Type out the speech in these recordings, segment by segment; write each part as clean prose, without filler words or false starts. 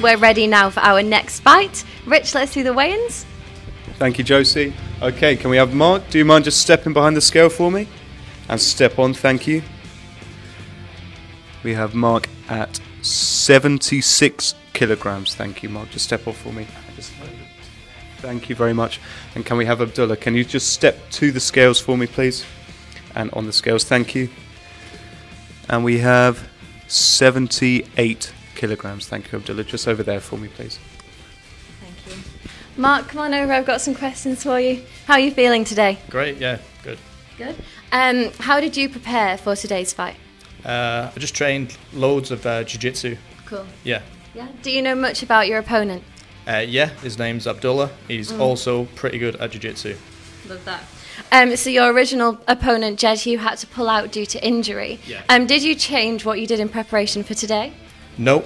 We're ready now for our next fight. Rich, let's do the weigh-ins. Thank you, Josie. Okay, can we have Mark? Do you mind just stepping behind the scale for me? And step on, thank you. We have Mark at 76 kilograms. Thank you, Mark. Just step off for me. Thank you very much. And can we have Abdullah? Can you just step to the scales for me, please? And on the scales, thank you. And we have 78 kilograms. Thank you, Abdullah. Just over there for me, please. Thank you. Mark, come on over. I've got some questions for you. How are you feeling today? Great, yeah, good. Good. How did you prepare for today's fight? I just trained loads of jiu-jitsu. Cool. Yeah. Yeah. Do you know much about your opponent? Yeah, his name's Abdullah. He's also pretty good at jiu-jitsu. Love that. So your original opponent, Jed Hugh, had to pull out due to injury. Yeah. Did you change what you did in preparation for today? No,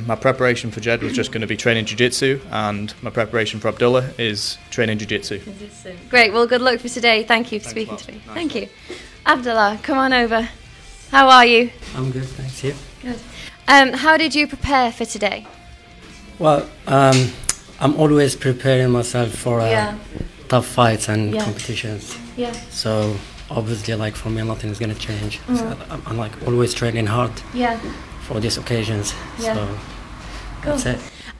my preparation for Jed was just going to be training jiu-jitsu, and my preparation for Abdullah is training jiu-jitsu. Great. Well, good luck for today. Thank you for speaking Mark. to me. Nice. Thank you. Abdullah, come on over. How are you? I'm good, thanks. You? Good. How did you prepare for today? Well, I'm always preparing myself for tough fights and competitions. Yeah. So obviously, like for me, nothing is gonna change. So I'm like always training hard. Yeah. For these occasions. Yeah. So Cool. that's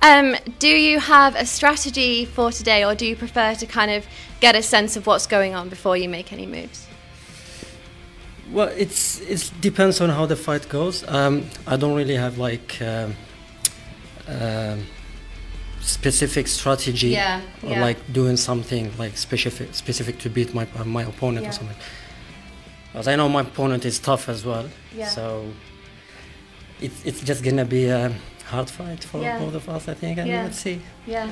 it. Do you have a strategy for today, or do you prefer to kind of get a sense of what's going on before you make any moves? Well, it depends on how the fight goes. I don't really have like specific strategy or like doing something like specific to beat my opponent or something. Because I know my opponent is tough as well, so it's just gonna be a hard fight for both of us, I think, and let's see. Yeah.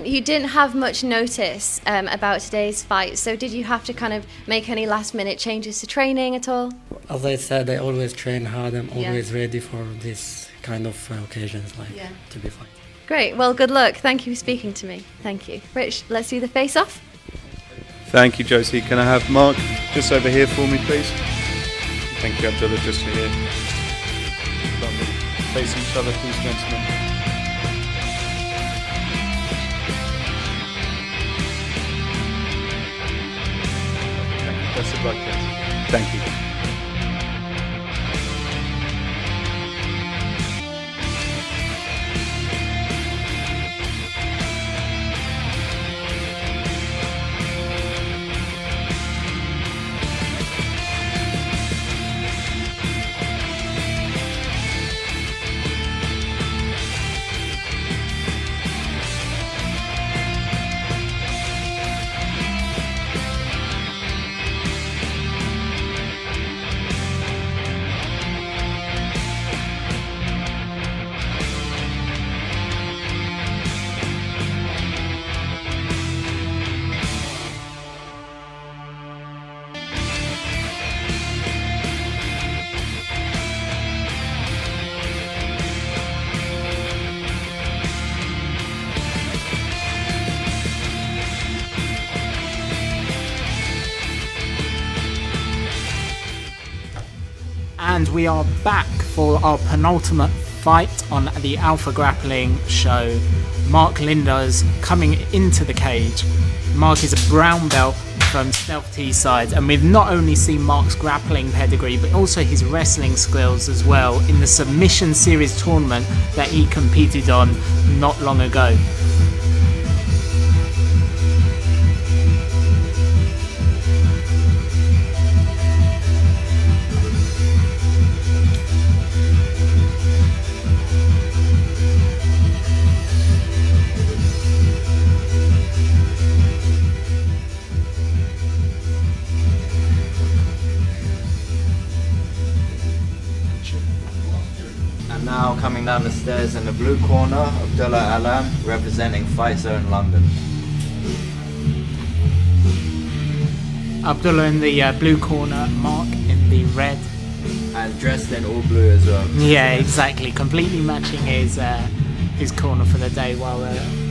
You didn't have much notice about today's fight, so did you have to kind of make any last-minute changes to training at all? As I said, I always train hard. I'm always ready for this kind of occasions, like to be fighting. Great. Well, good luck. Thank you for speaking to me. Thank you. Rich, let's do the face-off. Thank you, Josie. Can I have Mark just over here for me, please? Thank you, Abdullah, just to here. Lovely. Face each other, please, gentlemen. Thank you. Best of luck, guys. Thank you. And we are back for our penultimate fight on the Alpha Grappling show. Mark Linders coming into the cage. Mark is a brown belt from Stealth Teesside, and we've not only seen Mark's grappling pedigree but also his wrestling skills as well in the Submission Series tournament that he competed on not long ago. Now coming down the stairs in the blue corner, Abdullah Alam, representing Fight Zone London. Abdullah in the blue corner, Mark in the red. And dressed in all blue as well. Yeah, exactly. Completely matching his corner for the day, while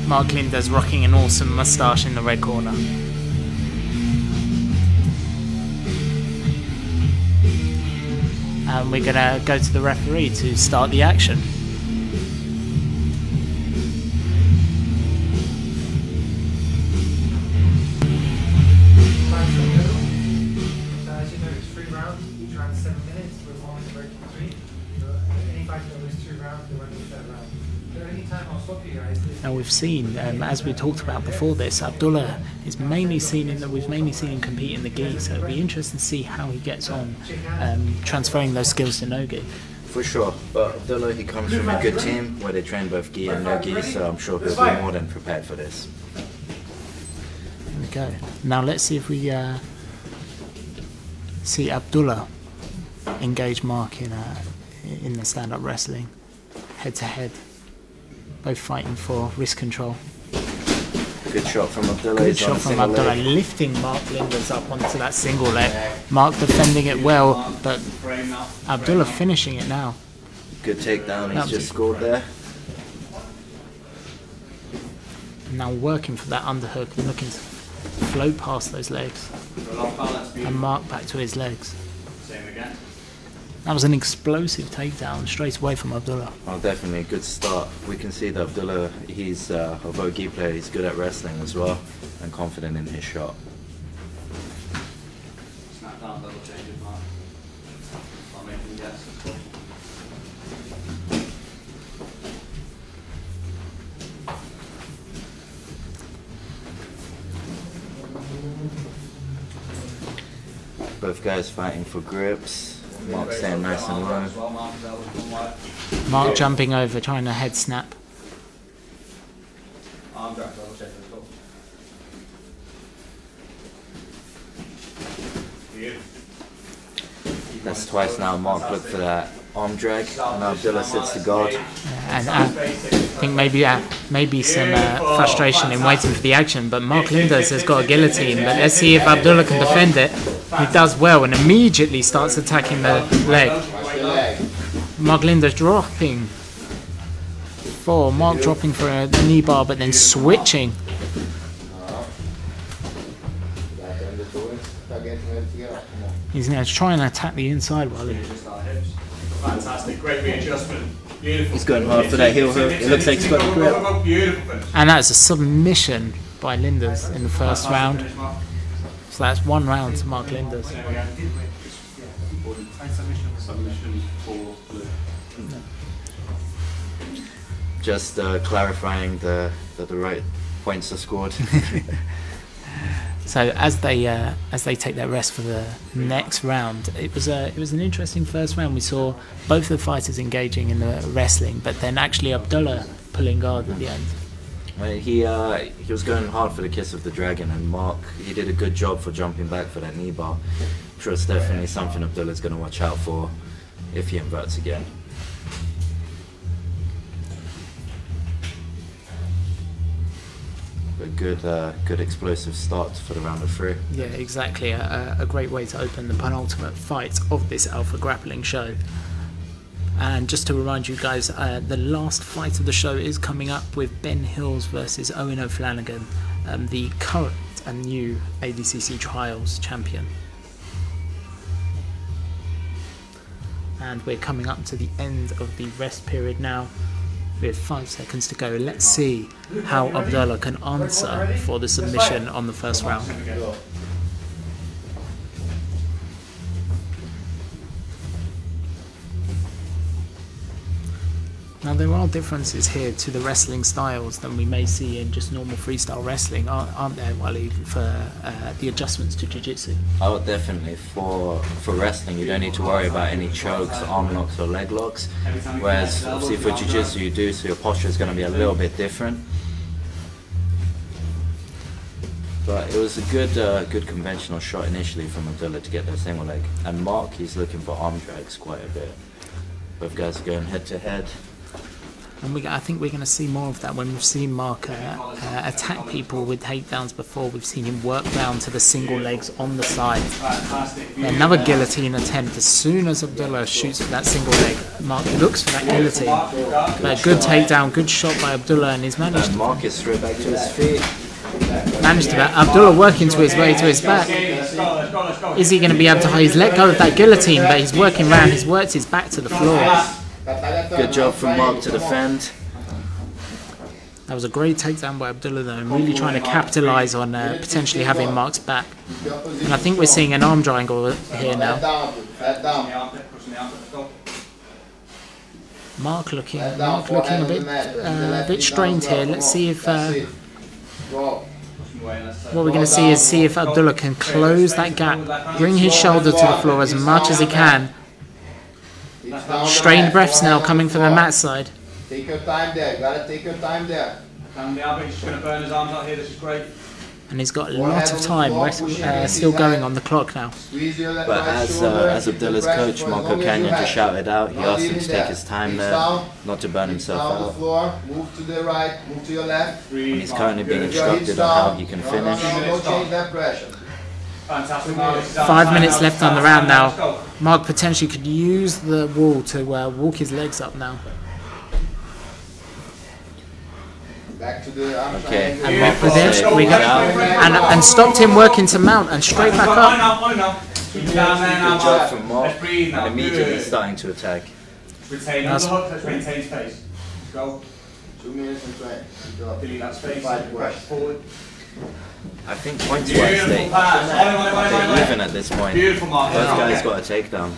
Mark Linders rocking an awesome moustache in the red corner. And we're going to go to the referee to start the action. Now we've seen, as we talked about before this, Abdullah is mainly seen in we've mainly seen him compete in the gi, so it'll be interesting to see how he gets on transferring those skills to no gi. For sure, but Abdullah, he comes from a good team where they train both gi and no gi, so I'm sure he'll be more than prepared for this. There we go. Now let's see if we see Abdullah engage Mark in the stand-up wrestling, head to head, both fighting for wrist control. Good shot from Abdullah. Good shot from Abdullah, lifting Mark Linders up onto that single leg. Mark defending it well, but Abdullah finishing it now. Good takedown, he's just scored there. Now working for that underhook and looking to float past those legs. And Mark back to his legs. That was an explosive takedown straight away from Abdullah. Oh, definitely a good start. We can see that Abdullah, he's a gi player, he's good at wrestling as well and confident in his shot. Snap down, double change it, Mark. I'll make him guess. Both guys fighting for grips. Mark staying nice and low. Mark jumping over, trying to head snap. That's twice now. Mark looked for that arm drag, and Abdullah sits to guard. And I think maybe some frustration in waiting for the action, but Mark Linders has got a guillotine, but let's see if Abdullah can defend it. He does well and immediately starts attacking the leg. Mark Linders dropping for Mark dropping for a knee bar, but then switching. He's now trying to attack the inside while he... Fantastic, great readjustment. Beautiful. He's going hard for that heel hook. It looks like he's got the grip. Beautiful. And that's a submission by Linders in the first round. So that's 1 round to Mark Linders. Just clarifying that the right points are scored. So as they take their rest for the next round, it was an interesting first round. We saw both the fighters engaging in the wrestling, but then actually Abdullah pulling guard at the end. Well, he was going hard for the kiss of the dragon, and Mark, he did a good job for jumping back for that knee bar. I'm sure it's definitely something Abdullah's going to watch out for if he inverts again. A good explosive start for the round of 3. Yeah, exactly. A great way to open the penultimate fight of this Alpha Grappling show. And just to remind you guys, the last fight of the show is coming up with Ben Hills versus Owen O'Flanagan, the current and new ADCC Trials champion. And we're coming up to the end of the rest period now. We have 5 seconds to go. Let's see how Abdullah can answer for the submission on the first round. Now there are differences here to the wrestling styles than we may see in just normal freestyle wrestling, aren't there, Wally, for the adjustments to jiu-jitsu? Oh, definitely. For wrestling, you don't need to worry about any chokes, arm locks or leg locks, whereas obviously for jiu-jitsu you do, so your posture is going to be a little bit different. But it was a good conventional shot initially from Abdullah to get that single leg. And Mark, he's looking for arm drags quite a bit. Both guys are going head to head. And I think we're going to see more of that when we've seen Mark attack people with takedowns before. We've seen him work down to the single legs on the side. Another guillotine attempt as soon as Abdullah shoots for that single leg. Mark looks for that guillotine. But a good takedown, good shot by Abdullah, and he's managed to... Mark is straight back to his feet. Managed to... Abdullah working to his way to his back. Is he going to be able to... He's let go of that guillotine, but he's working around. He's worked his back to the floor. Good job from Mark to defend. That was a great takedown by Abdullah though, and really trying to capitalise on potentially having Mark's back. And I think we're seeing an arm triangle here now. Mark looking a bit strained here. Let's see if what we're going to see if Abdullah can close that gap, bring his shoulder to the floor as much as he can. Strained breaths now coming from the mat side. Take your time there. You gotta take your time there. He's going to burn his arms out here. This is great. And he's got a lot of time still going on the clock now. But as Abdullah's coach, Marco Canyon just shouted out, he asked him to take his time there, not to burn himself out. Move to the right, move to your left. And he's currently being instructed on how he can finish. Don't change that pressure. 5 minutes left on the round now. Mark potentially could use the wall to walk his legs up now. Back to the arm Okay. And Mark with it, and stopped him working to mount and straight back up. Good job from Mark, and immediately starting to attack. Retain underhook, let's maintain space. Go. 2 minutes and 20. Good job. Delete that space, Fight press forward. I think points wise they're even at this point. Beautiful, Mark. Both guys got a takedown.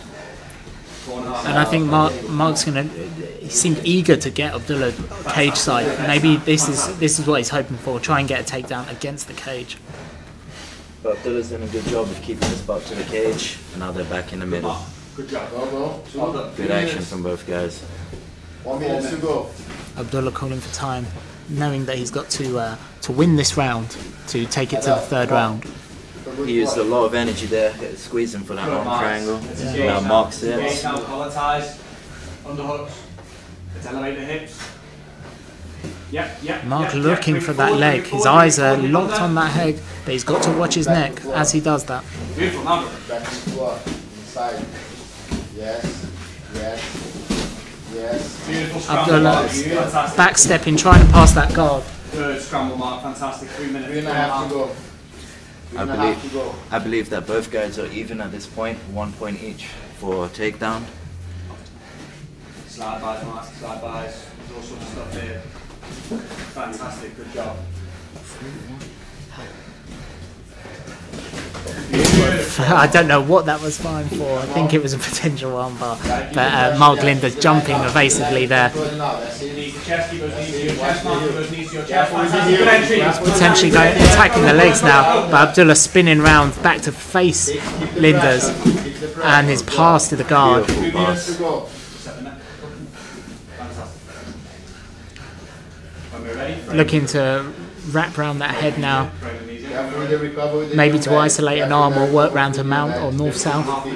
And I think Mark's gonna. He seemed eager to get Abdullah cage side. Maybe this is what he's hoping for. Try and get a takedown against the cage. But Abdullah's done a good job of keeping his butt to the cage, and now they're back in the middle. Good job. Go. Good action from both guys. 1 minute to go. Abdullah calling for time, knowing that he's got to win this round to take it to the third round. He used a lot of energy there, squeezing for that arm triangle. Now Mark's it. Collar ties, underhooks. Let's elevate the hips. Mark looking for that leg. His eyes are locked on that head, but he's got to watch his neck as he does that. Beautiful, now. Back to squat. Inside. Yes. Beautiful Abdullah scramble. backstepping, trying to pass that guard. Third scramble, Mark. Fantastic. 3 minutes. 3.5 to go. I believe that both guys are even at this point, 1 point each for takedown. Slide bys, Mark. Slide bys. There's all sorts of stuff here. Fantastic. Good job. I don't know what that was fine for. I think it was a potential armbar. But Mark Linder's jumping evasively there. Potentially attacking the legs now, but Abdullah spinning round back to face Linder's and his pass to the guard. Looking to wrap round that head now. Maybe to isolate an arm or work round to mount or north-south.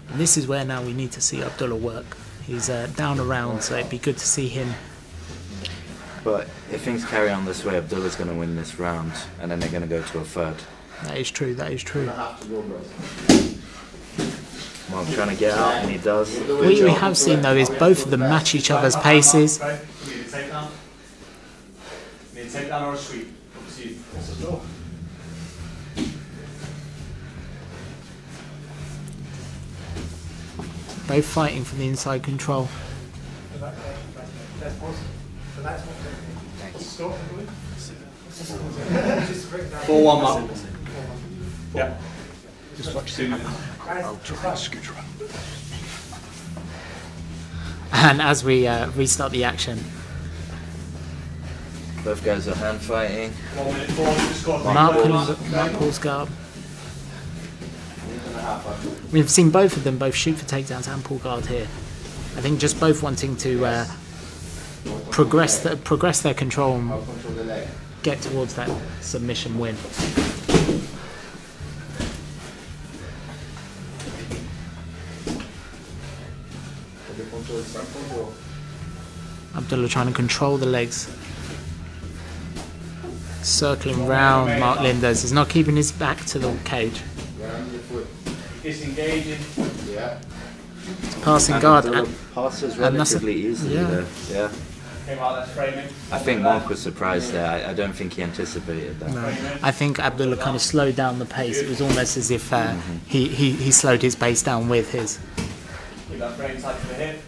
And this is where now we need to see Abdullah work. He's down around, so it'd be good to see him. But if things carry on this way, Abdullah's going to win this round, and then they're going to go to a third. That is true, that is true. Mark trying to get out, and he does. What we have seen though is both of them match each other's paces. Need a takedown or a sweep? Both fighting for the inside control. 4-1, Mark. Yeah. Just watch soon. And as we restart the action, Both guys are hand fighting. 1 minute 4, Mark pulls guard. We've seen both of them both shoot for takedowns and pull guard here. I think just both wanting to progress their control and get towards that submission win. Abdullah trying to control the legs. Circling round Mark Linders. He's not keeping his back to the cage. Disengaging. Yeah. Passing guard. Passes relatively easily there. Yeah. Came out, that's framing. I think Mark was surprised there. I don't think he anticipated that. No. I think Abdullah kind of slowed down the pace. It was almost as if he slowed his pace down with his. Keep that frame tight to the hip.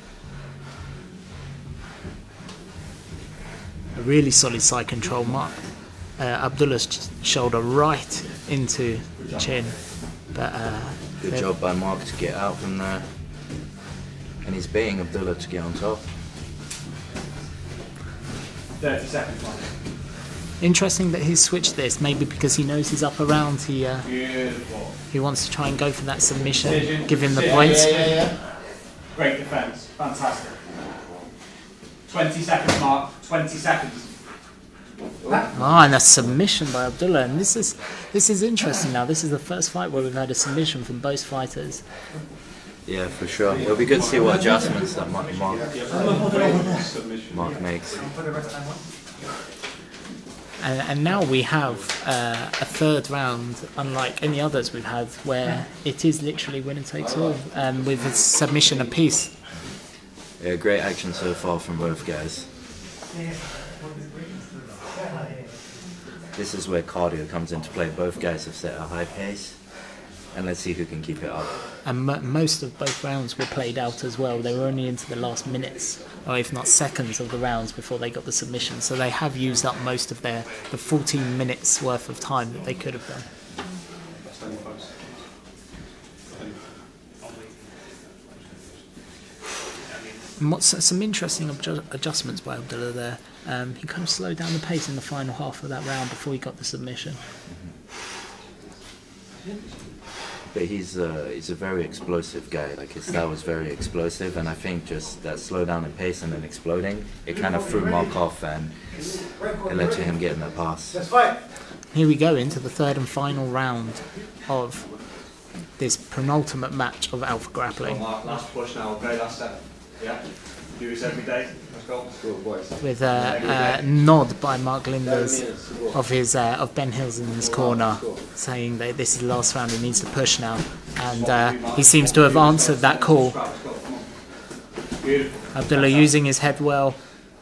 A really solid side control. Mark Abdullah's shoulder right into the chin. But Good job by Mark to get out from there. and he's baiting Abdullah to get on top. 30 seconds, Mike. Interesting that he's switched this, maybe because he knows he's up around. He wants to try and go for that submission, give him the points. Great defence, fantastic. 20 seconds, Mark. 20 seconds. And a submission by Abdullah, and this is interesting now. This is the first fight where we've had a submission from both fighters. Yeah, for sure. It'll be good to see what adjustments that Mark makes. And now we have a third round, unlike any others we've had, where it is literally winner takes all, with a submission apiece. Yeah, great action so far from both guys. This is where cardio comes into play. Both guys have set a high pace, and let's see who can keep it up. And most of both rounds were played out as well. They were only into the last minutes, or if not seconds, of the rounds before they got the submission. So they have used up most of the 14 minutes worth of time that they could have done. And some interesting adjustments by Abdullah there. He kind of slowed down the pace in the final half of that round before he got the submission. But he's a very explosive guy. Like, his style was very explosive, and I think just that slowdown in pace and then exploding, it kind of threw Mark off, and it led to him getting the pass. Here we go into the third and final round of this penultimate match of Alpha Grappling. Last push now, okay, last step. Yeah, do this every day. Let's go. With a nod by Mark Linders of Ben Hills in his corner, saying that this is the last round, he needs to push now, and he seems to have answered that call. Abdullah using his head well,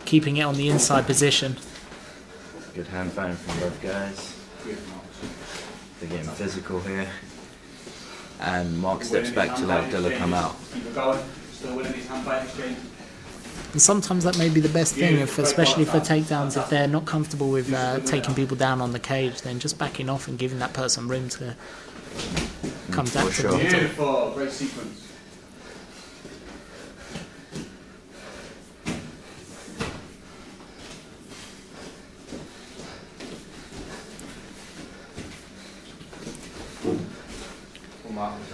keeping it on the inside position. Good hand fighting from both guys. They're getting physical here, and Mark steps back to let Abdullah come out. And sometimes that may be the best thing, especially for takedowns. If they're not comfortable with taking people down on the cage, then just backing off and giving that person room to come down to the Beautiful, great sequence.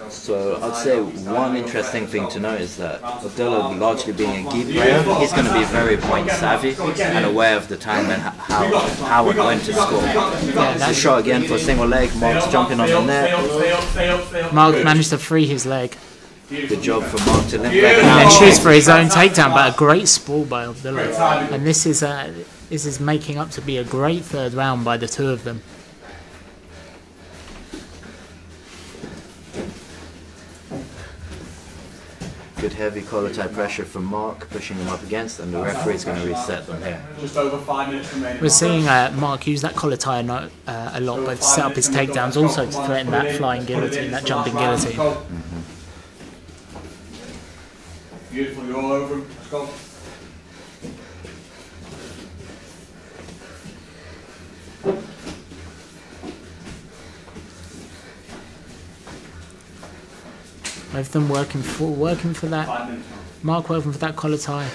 So I'd say one interesting thing to note is that Abdullah, largely being a gi player, he's going to be very point savvy and aware of the time and how and when to score. It's a shot again for a single leg. Mark's jumping on the net. Mark managed to free his leg. Good job for Mark to limp and then shoots for his own takedown, but a great sprawl by Abdullah. And this is making up to be a great third round by the two of them. Good heavy collar tie pressure from Mark, pushing him up against, and the referee's going to reset them here. Just over 5 minutes remaining. We're seeing Mark use that collar tie a lot, but to set up his takedowns, also to threaten that flying guillotine, that jumping guillotine. Beautiful, you're all over him. Let's go. Both of them working for that. Mark working for that collar tie,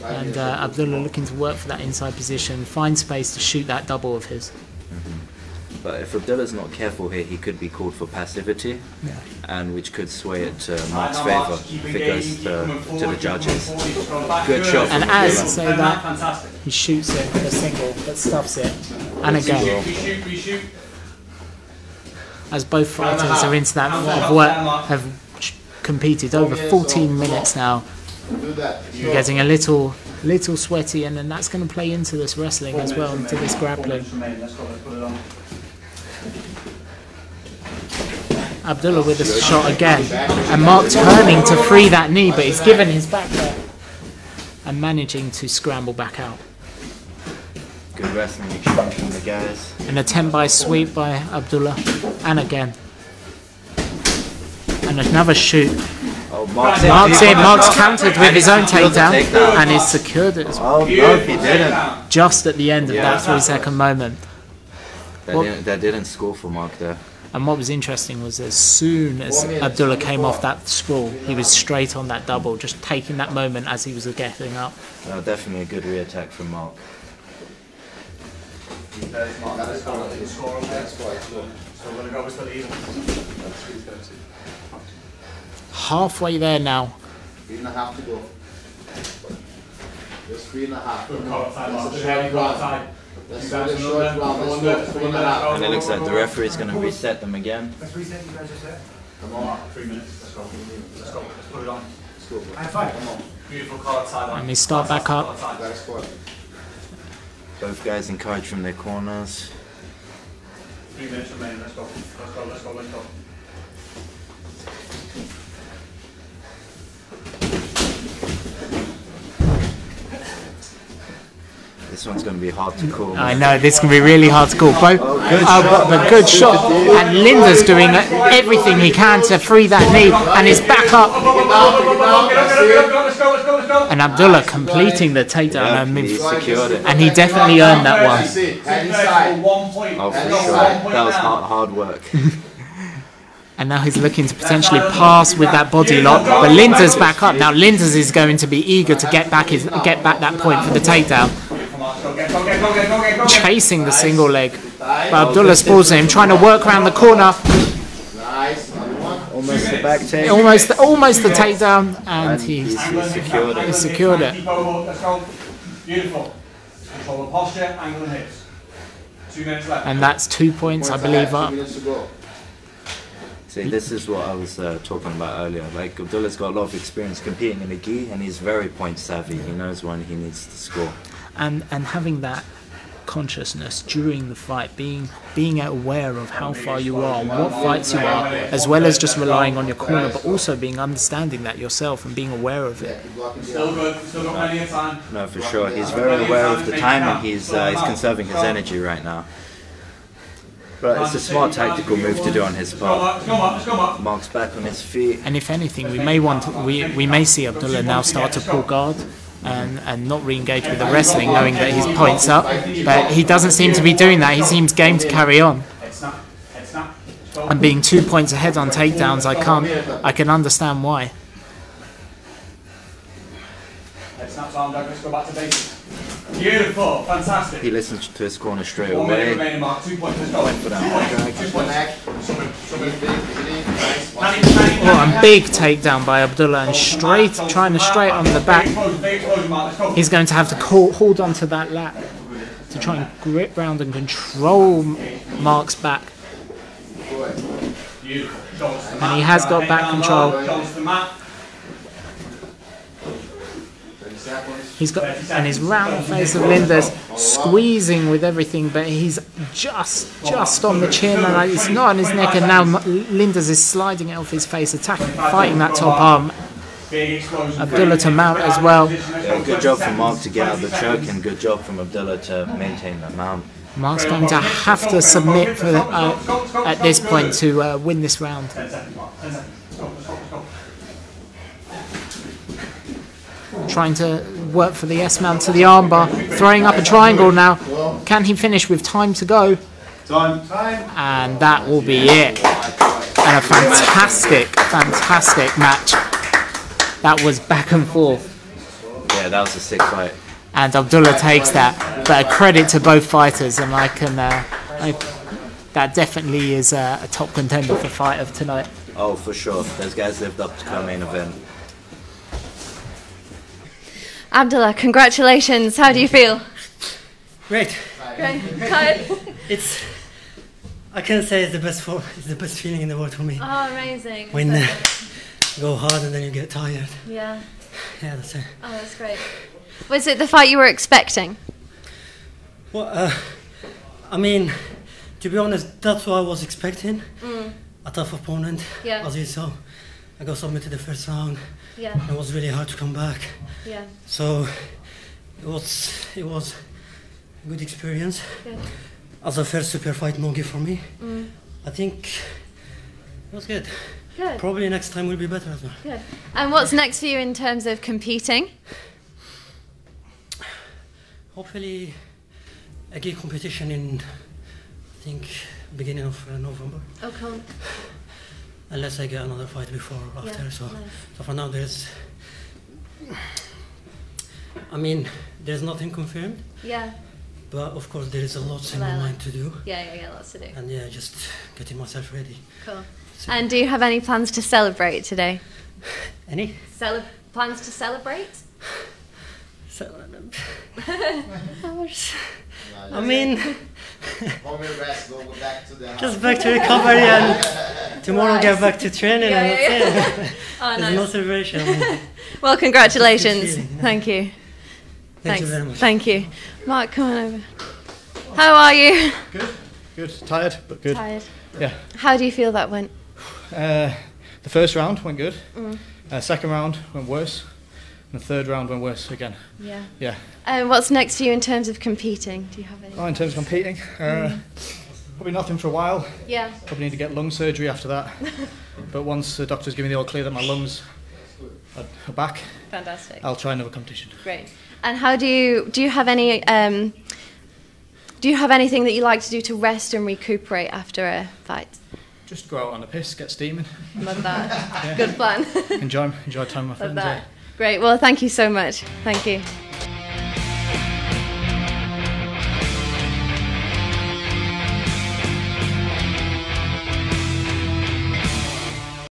and Abdullah looking to work for that inside position, find space to shoot that double of his. But if Abdullah's not careful here, he could be called for passivity, and which could sway it to Mark's favour if it goes to the judges. Good shot. And as I say that, he shoots it for a single, but stuffs it, and again. As both fighters are into that work, have competed over 14 minutes now. You're getting a little sweaty, and then that's going to play into this wrestling as well, into this grappling. Abdullah with a shot again, and Mark turning to free that knee, but he's given his back there and managing to scramble back out. Good wrestling exchange from the guys. An attempt by sweep by Abdullah, and again. And another shoot. Oh, Mark's countered with his own takedown, and he's secured it as well. Oh, no, he didn't. Just at the end of that 3-second moment. That didn't score for Mark there. And what was interesting was as soon as Abdullah came off that sprawl, he was straight on that double, just taking that moment as he was getting up. Definitely a good re-attack from Mark. Halfway there now. 3.5 to go. Just 3.5. And it looks like the referee's going to reset them again. Let's reset you guys just there. Come on. 3 minutes. Let's go. Let's go. Let's put it on. Let's go. And fight. Come on. Beautiful card side on. And they start back up. Both guys encouraged from their corners. 3 minutes remaining. Let's go. Let's go. Let's go. Let's go. This one's going to be hard to call. I know, this can be really hard to call. But good shot. And Linda's doing everything he can to free that knee, and he's back up. And Abdullah completing the takedown. He secured it. And he definitely earned that one. Oh, for sure. That was hard work. And now he's looking to potentially pass with that body lock. But Linda's back up. Now Linda's is going to be eager to get back that point for the takedown. Chasing the single leg. But Abdullah spawns him, trying to work around the corner. Almost the back take. Almost the takedown, and he secured it. Beautiful. Control the posture, angle and hips. 2 minutes left. And that's 2 points, I believe, up. See, this is what I was talking about earlier. Like, Abdullah's got a lot of experience competing in the gi, and he's very point savvy. He knows when he needs to score. And having that consciousness during the fight, being aware of how far you are, and what fights you are, as well as just relying on your corner, but also being understanding that yourself and being aware of it. Still good. Still got plenty of time. No, for sure. He's very aware of the time, and he's conserving his energy right now. But it's a smart tactical move to do on his part. Mark's back on his feet. And if anything, we may see Abdullah now start to pull guard and not re-engage with the wrestling, knowing that his point's up. But he doesn't seem to be doing that. He seems game to carry on. And being 2 points ahead on takedowns, I can understand why. Let's go back to basics. Beautiful, fantastic. He listens to his corner straight 1 minute away. remaining, Mark. 2 points, let's go. Went for that high drag. Oh, and big takedown by Abdullah, and trying to straight on the back. He's going to have to hold on to that lat to try and grip round and control Mark's back. And he has got back control. He's got, and his round face of Linda's squeezing with everything, but he's just on the chin, and it's not on his neck, and now Linda's is sliding it off his face, fighting that top arm. Abdullah to mount as well. Yeah, good job from Mark to get out the choke, and good job from Abdullah to maintain that mount. Mark's going to have to submit for at this point to win this round. Trying to work for the S-mount to the armbar, throwing up a triangle now. Can he finish with time to go? Time. And that will be it. And a fantastic match. That was back and forth. Yeah, that was a sick fight. And Abdullah takes that. But a credit to both fighters, and that definitely is a top contender for fight of tonight. Oh, for sure. Those guys lived up to co-main event. Abdullah, congratulations. How do you feel? Great. Great. I can't say it's the best feeling in the world for me. Oh, amazing. When you go hard and then you get tired. Yeah. Yeah, that's it. Oh, that's great. Was it the fight you were expecting? Well, I mean, to be honest, that's what I was expecting. A tough opponent, as you saw. I got submitted the first round. Yeah. It was really hard to come back. Yeah. So it was a good experience. Good. As a first super fight no-gi for me. I think it was good. Good. Probably next time will be better as well. Good. And what's next for you in terms of competing? Hopefully a gi competition in, I think, beginning of November. Oh, cool. Unless I get another fight before or after. So for now, there's nothing confirmed. Yeah. But of course, there is a lot in my mind to do. Yeah, lots to do. And yeah, just getting myself ready. Cool. And do you have any plans to celebrate today? Any? Plans to celebrate? I mean, just back to recovery and tomorrow get back to training and that's it. Oh, there's no celebration. Well, congratulations. Thank you. Thank you very much. Thank you. Mark, come on over. How are you? Good. Tired, but good. Tired. Yeah. How do you feel that went? The first round went good. Second round went worse. And the third round went worse again. Yeah. What's next for you in terms of competing? Do you have any? In terms of competing, probably nothing for a while. Yeah. Probably need to get lung surgery after that. But once the doctors give me the all clear that my lungs are back, fantastic. I'll try another competition. Great. And how do you have any? Do you have anything that you like to do to rest and recuperate after a fight? Just go out on the piss, get steaming. Love that. Good plan. enjoy time with my friends. Love that. Great. Well, thank you so much. Thank you.